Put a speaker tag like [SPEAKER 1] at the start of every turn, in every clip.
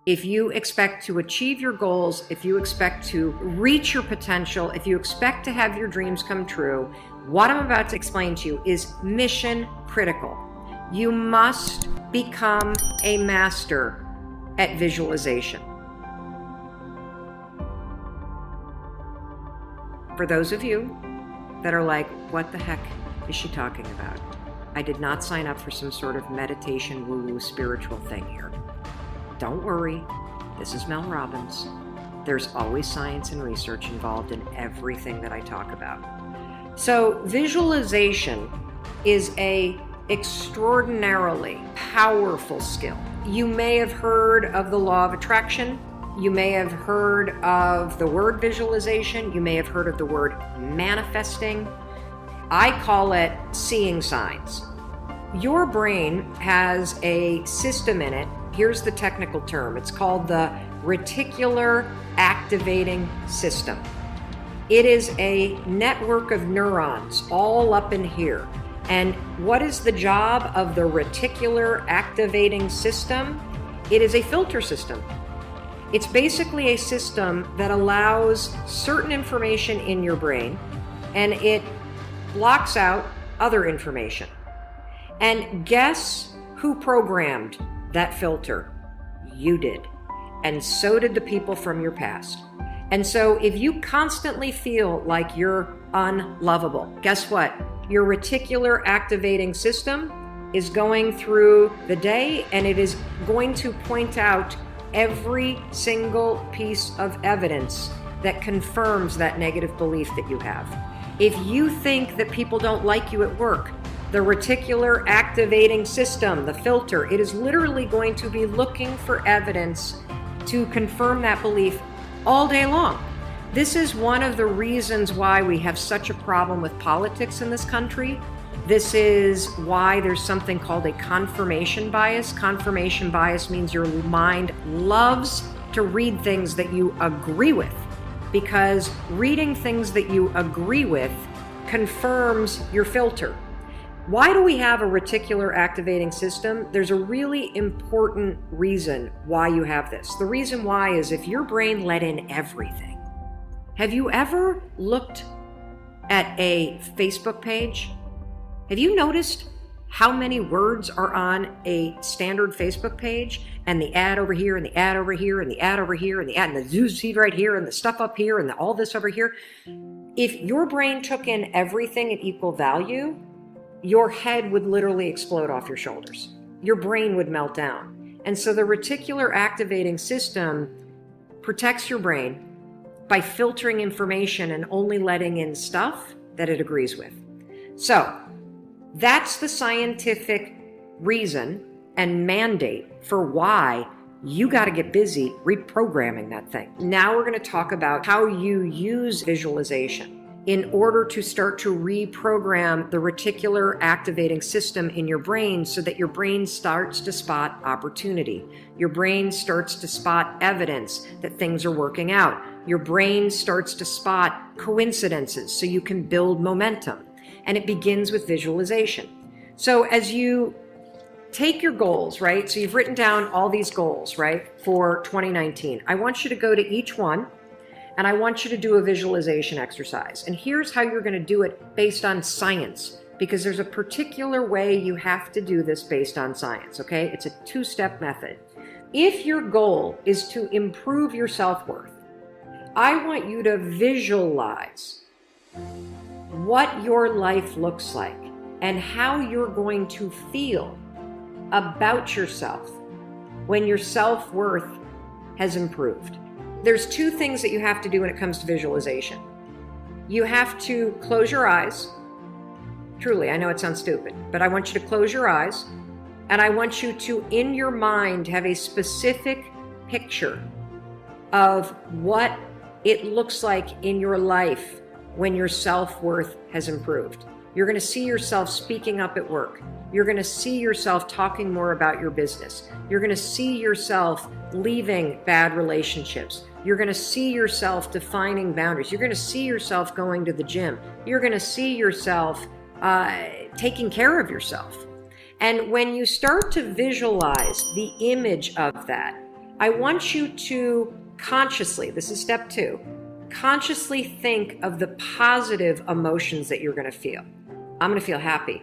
[SPEAKER 1] if you expect to achieve your goals, if you expect to reach your potential, if you expect to have your dreams come true, what I'm about to explain to you is mission critical. You must become a master at visualization. For those of you that are like, what the heck is she talking about? I did not sign up for some sort of meditation woo-woo spiritual thing here. Don't worry, this is Mel Robbins. There's always science and research involved in everything that I talk about. So visualization is a extraordinarily powerful skill. You may have heard of the law of attraction. You may have heard of the word visualization. You may have heard of the word manifesting. I call it seeing signs. Your brain has a system in it. Here's the technical term. It's called the reticular activating system. It is a network of neurons all up in here. And what is the job of the reticular activating system? It is a filter system. It's basically a system that allows certain information in your brain and it blocks out other information. And guess who programmed that filter? You did. And so did the people from your past. And so if you constantly feel like you're unlovable, guess what? Your reticular activating system is going through the day and it is going to point out every single piece of evidence that confirms that negative belief that you have. If you think that people don't like you at work, the reticular activating system, the filter, it is literally going to be looking for evidence to confirm that belief all day long. This is one of the reasons why we have such a problem with politics in this country. This is why there's something called a confirmation bias. Confirmation bias means your mind loves to read things that you agree with, because reading things that you agree with confirms your filter. Why do we have a reticular activating system? There's a really important reason why you have this. The reason why is if your brain let in everything. Have you ever looked at a Facebook page? Have you noticed how many words are on a standard Facebook page, and the ad over here and the ad over here and the ad over here and the ad and the news feed right here and the stuff up here and all this over here? If your brain took in everything at equal value, your head would literally explode off your shoulders. Your brain would melt down. And so the reticular activating system protects your brain by filtering information and only letting in stuff that it agrees with. So that's the scientific reason and mandate for why you got to get busy reprogramming that thing. Now we're going to talk about how you use visualization in order to start to reprogram the reticular activating system in your brain so that your brain starts to spot opportunity. Your brain starts to spot evidence that things are working out. Your brain starts to spot coincidences so you can build momentum. And it begins with visualization. So as you take your goals, right? So you've written down all these goals, right, for 2019. I want you to go to each one and I want you to do a visualization exercise. And here's how you're going to do it based on science, because there's a particular way you have to do this based on science, okay? It's a two-step method. If your goal is to improve your self-worth, I want you to visualize what your life looks like and how you're going to feel about yourself when your self-worth has improved. There's two things that you have to do when it comes to visualization. You have to close your eyes. Truly, I know it sounds stupid, but I want you to close your eyes, and I want you to, in your mind, have a specific picture of what it looks like in your life when your self-worth has improved. You're going to see yourself speaking up at work. You're going to see yourself talking more about your business. You're going to see yourself leaving bad relationships. You're going to see yourself defining boundaries. You're going to see yourself going to the gym. You're going to see yourself taking care of yourself. And when you start to visualize the image of that, I want you to consciously, this is step 2, consciously think of the positive emotions that you're going to feel. I'm going to feel happy.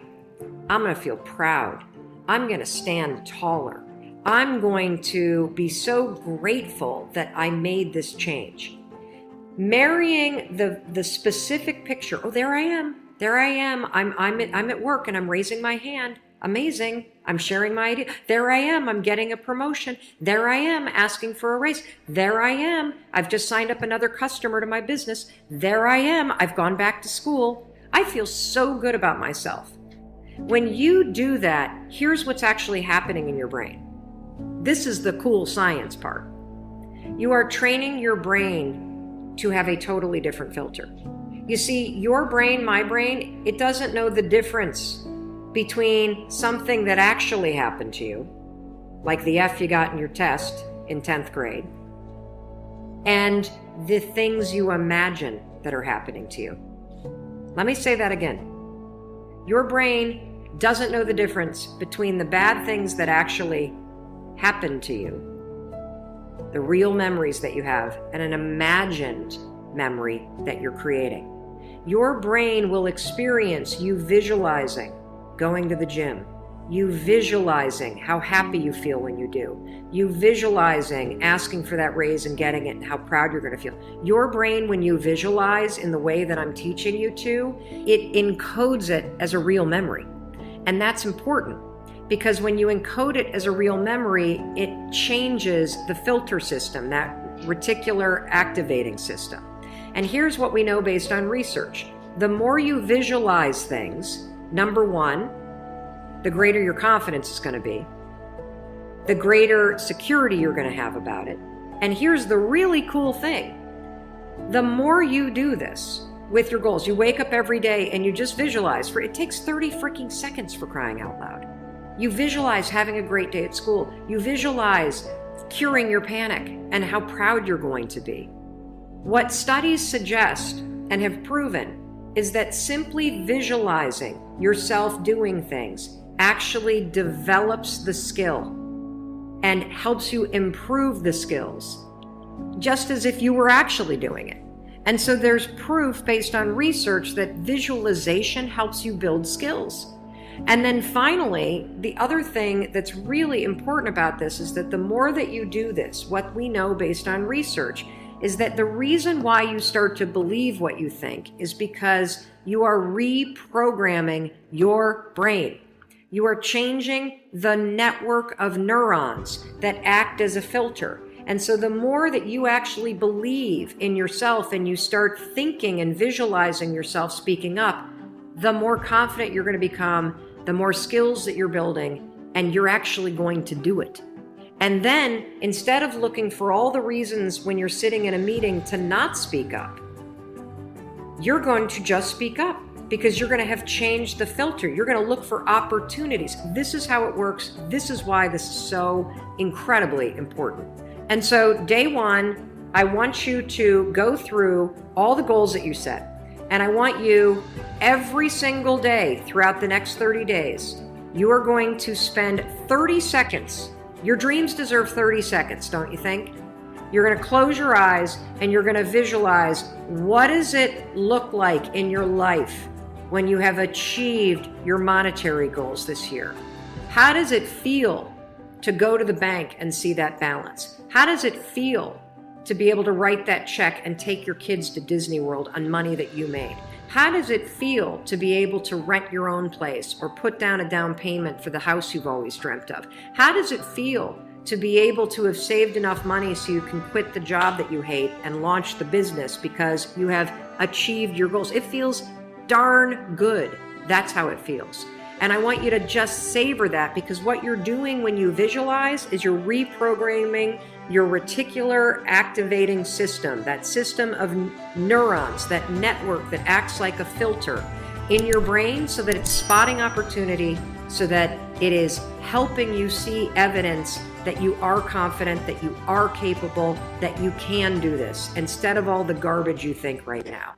[SPEAKER 1] I'm going to feel proud. I'm going to stand taller. I'm going to be so grateful that I made this change. Marrying the specific picture. Oh, there I am. There I am. I'm at work and I'm raising my hand. Amazing. I'm sharing my idea. There I am. I'm getting a promotion. There I am asking for a raise. There I am. I've just signed up another customer to my business. There I am. I've gone back to school. I feel so good about myself. When you do that, here's what's actually happening in your brain. This is the cool science part. You are training your brain to have a totally different filter. You see, your brain, my brain, it doesn't know the difference between something that actually happened to you, like the F you got in your test in 10th grade, and the things you imagine that are happening to you. Let me say that again. Your brain doesn't know the difference between the bad things that actually happened to you, the real memories that you have, and an imagined memory that you're creating. Your brain will experience you visualizing going to the gym, you visualizing how happy you feel when you do, you visualizing asking for that raise and getting it and how proud you're going to feel. Your brain, when you visualize in the way that I'm teaching you to, it encodes it as a real memory. And that's important because when you encode it as a real memory, it changes the filter system, that reticular activating system. And here's what we know based on research. The more you visualize things, number one, the greater your confidence is going to be, the greater security you're going to have about it. And here's the really cool thing. The more you do this with your goals, you wake up every day and you just visualize it takes 30 freaking seconds for crying out loud. You visualize having a great day at school. You visualize curing your panic and how proud you're going to be. What studies suggest and have proven is that simply visualizing yourself doing things actually develops the skill and helps you improve the skills, just as if you were actually doing it. And so there's proof based on research that visualization helps you build skills. And then finally, the other thing that's really important about this is that the more that you do this, what we know based on research is that the reason why you start to believe what you think is because you are reprogramming your brain. You are changing the network of neurons that act as a filter. And so the more that you actually believe in yourself and you start thinking and visualizing yourself speaking up, the more confident you're going to become, the more skills that you're building, and you're actually going to do it. And then, instead of looking for all the reasons when you're sitting in a meeting to not speak up, you're going to just speak up because you're going to have changed the filter. You're going to look for opportunities. This is how it works. This is why this is so incredibly important. And so, day one, I want you to go through all the goals that you set. And I want you, every single day throughout the next 30 days, you are going to spend 30 seconds. Your dreams deserve 30 seconds, don't you think? You're going to close your eyes and you're going to visualize, what does it look like in your life when you have achieved your monetary goals this year? How does it feel to go to the bank and see that balance? How does it feel to be able to write that check and take your kids to Disney World on money that you made? How does it feel to be able to rent your own place or put down a down payment for the house you've always dreamt of? How does it feel to be able to have saved enough money so you can quit the job that you hate and launch the business because you have achieved your goals? It feels darn good. That's how it feels. And I want you to just savor that, because what you're doing when you visualize is you're reprogramming your reticular activating system, that system of neurons, that network that acts like a filter in your brain so that it's spotting opportunity, so that it is helping you see evidence that you are confident, that you are capable, that you can do this, instead of all the garbage you think right now.